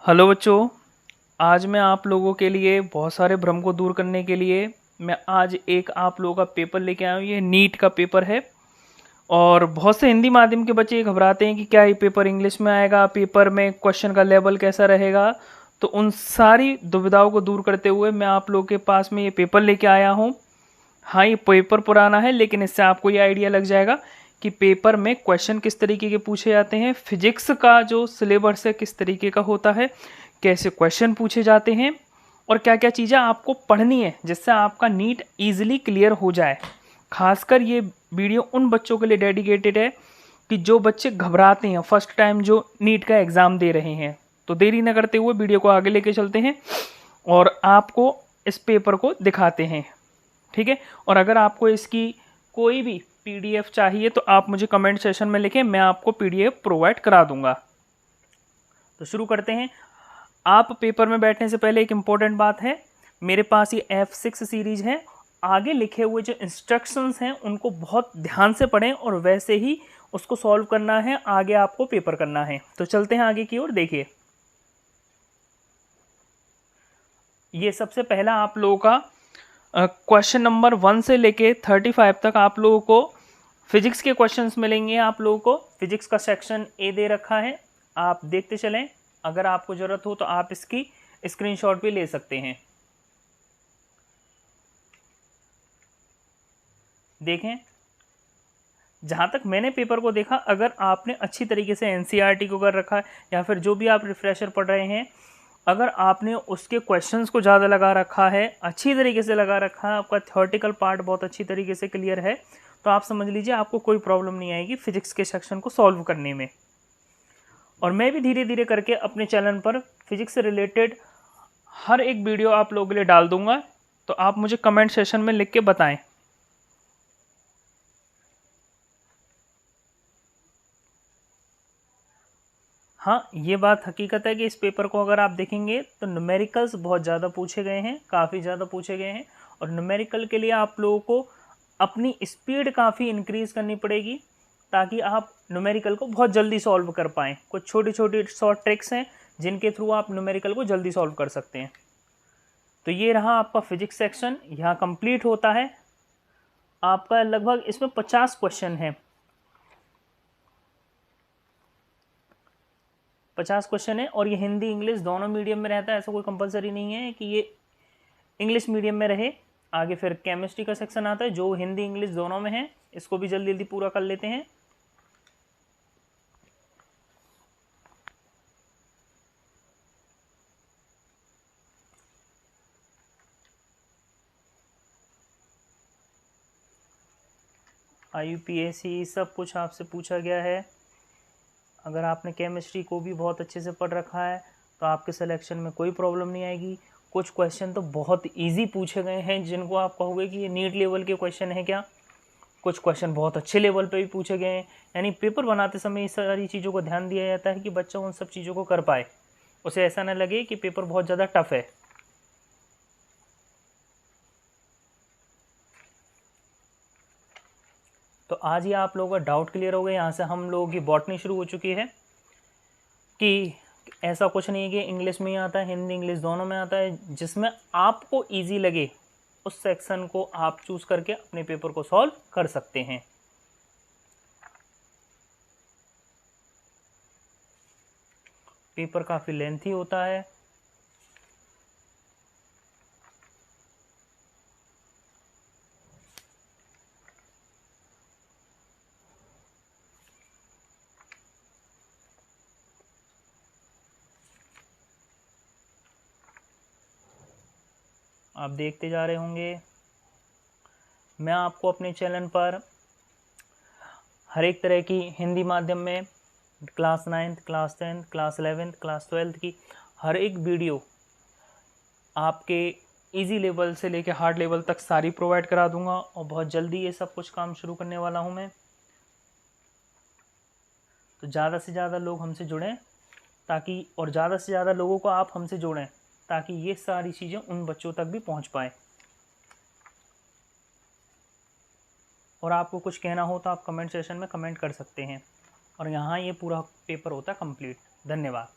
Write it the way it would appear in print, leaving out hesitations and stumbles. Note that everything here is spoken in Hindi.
हेलो बच्चों, आज मैं आप लोगों के लिए बहुत सारे भ्रम को दूर करने के लिए मैं आज एक आप लोगों का पेपर लेके आया हूँ। ये नीट का पेपर है और बहुत से हिंदी माध्यम के बच्चे घबराते हैं कि क्या ये पेपर इंग्लिश में आएगा, पेपर में क्वेश्चन का लेवल कैसा रहेगा। तो उन सारी दुविधाओं को दूर करते हुए मैं आप लोगों के पास में ये पेपर लेके आया हूँ। हाँ, ये पेपर पुराना है लेकिन इससे आपको ये आइडिया लग जाएगा कि पेपर में क्वेश्चन किस तरीके के पूछे जाते हैं, फिजिक्स का जो सिलेबस है किस तरीके का होता है, कैसे क्वेश्चन पूछे जाते हैं और क्या क्या चीज़ें आपको पढ़नी है जिससे आपका नीट इजीली क्लियर हो जाए। खासकर ये वीडियो उन बच्चों के लिए डेडिकेटेड है कि जो बच्चे घबराते हैं, फर्स्ट टाइम जो नीट का एग्ज़ाम दे रहे हैं। तो देरी न करते हुए वीडियो को आगे लेके चलते हैं और आपको इस पेपर को दिखाते हैं, ठीक है। और अगर आपको इसकी कोई भी पीडीएफ चाहिए तो आप मुझे कमेंट सेशन में लिखें, मैं आपको पीडीएफ प्रोवाइड करा दूंगा। तो शुरू करते हैं। आप पेपर में बैठने से पहले एक इंपॉर्टेंट बात है, मेरे पास ये F6 सीरीज है। आगे लिखे हुए जो इंस्ट्रक्शंस हैं उनको बहुत ध्यान से पढ़ें और वैसे ही उसको सॉल्व करना है, आगे आपको पेपर करना है। तो चलते हैं आगे की ओर। देखिए, ये सबसे पहला आप लोगों का क्वेश्चन नंबर 1 से लेके 35 तक आप लोगों को फिजिक्स के क्वेश्चंस मिलेंगे। आप लोगों को फिजिक्स का सेक्शन ए दे रखा है, आप देखते चलें। अगर आपको जरूरत हो तो आप इसकी स्क्रीनशॉट भी ले सकते हैं। देखें, जहां तक मैंने पेपर को देखा, अगर आपने अच्छी तरीके से एनसीईआरटी को कर रखा है या फिर जो भी आप रिफ्रेशर पढ़ रहे हैं, अगर आपने उसके क्वेश्चंस को ज़्यादा लगा रखा है, अच्छी तरीके से लगा रखा है, आपका थ्योरेटिकल पार्ट बहुत अच्छी तरीके से क्लियर है, तो आप समझ लीजिए आपको कोई प्रॉब्लम नहीं आएगी फिजिक्स के सेक्शन को सॉल्व करने में। और मैं भी धीरे धीरे करके अपने चैनल पर फिजिक्स से रिलेटेड हर एक वीडियो आप लोगों के लिए डाल दूंगा, तो आप मुझे कमेंट सेशन में लिख के बताएं। हाँ, ये बात हकीकत है कि इस पेपर को अगर आप देखेंगे तो न्यूमेरिकल्स बहुत ज़्यादा पूछे गए हैं, काफ़ी ज़्यादा पूछे गए हैं। और न्यूमेरिकल के लिए आप लोगों को अपनी स्पीड काफ़ी इंक्रीज़ करनी पड़ेगी ताकि आप न्यूमेरिकल को बहुत जल्दी सॉल्व कर पाएँ। कुछ छोटी छोटी शॉर्ट ट्रिक्स हैं जिनके थ्रू आप न्यूमेरिकल को जल्दी सॉल्व कर सकते हैं। तो ये रहा आपका फिजिक्स सेक्शन, यहाँ कंप्लीट होता है। आपका लगभग इसमें 50 क्वेश्चन हैं, 50 क्वेश्चन है। और ये हिंदी इंग्लिश दोनों मीडियम में रहता है, ऐसा कोई कंपलसरी नहीं है कि ये इंग्लिश मीडियम में रहे। आगे फिर केमिस्ट्री का सेक्शन आता है जो हिंदी इंग्लिश दोनों में है, इसको भी जल्दी जल्दी पूरा कर लेते हैं। IUPAC सब कुछ आपसे पूछा गया है। अगर आपने केमिस्ट्री को भी बहुत अच्छे से पढ़ रखा है तो आपके सिलेक्शन में कोई प्रॉब्लम नहीं आएगी। कुछ क्वेश्चन तो बहुत इजी पूछे गए हैं जिनको आप कहोगे कि ये नीट लेवल के क्वेश्चन है क्या। कुछ क्वेश्चन बहुत अच्छे लेवल पे भी पूछे गए हैं। यानी पेपर बनाते समय इस सारी चीज़ों को ध्यान दिया जाता है कि बच्चा उन सब चीज़ों को कर पाए, उसे ऐसा ना लगे कि पेपर बहुत ज़्यादा टफ है। तो आज ही आप लोगों का डाउट क्लियर हो गया। यहाँ से हम लोगों की बॉटनी शुरू हो चुकी है कि ऐसा कुछ नहीं है कि इंग्लिश में ही आता है, हिंदी इंग्लिश दोनों में आता है। जिसमें आपको इजी लगे उस सेक्शन को आप चूज करके अपने पेपर को सॉल्व कर सकते हैं। पेपर काफ़ी लेंथी होता है। आप देखते जा रहे होंगे, मैं आपको अपने चैनल पर हर एक तरह की हिंदी माध्यम में class 9th, class 10th, class 11th, class 12th की हर एक वीडियो आपके इजी लेवल से लेकर हार्ड लेवल तक सारी प्रोवाइड करा दूंगा। और बहुत जल्दी ये सब कुछ काम शुरू करने वाला हूं मैं। तो ज़्यादा से ज़्यादा लोग हमसे जुड़ें ताकि, और ज़्यादा से ज़्यादा लोगों को आप हमसे जोड़ें ताकि ये सारी चीज़ें उन बच्चों तक भी पहुंच पाए। और आपको कुछ कहना हो तो आप कमेंट सेशन में कमेंट कर सकते हैं। और यहाँ ये पूरा पेपर होता है कंप्लीट। धन्यवाद।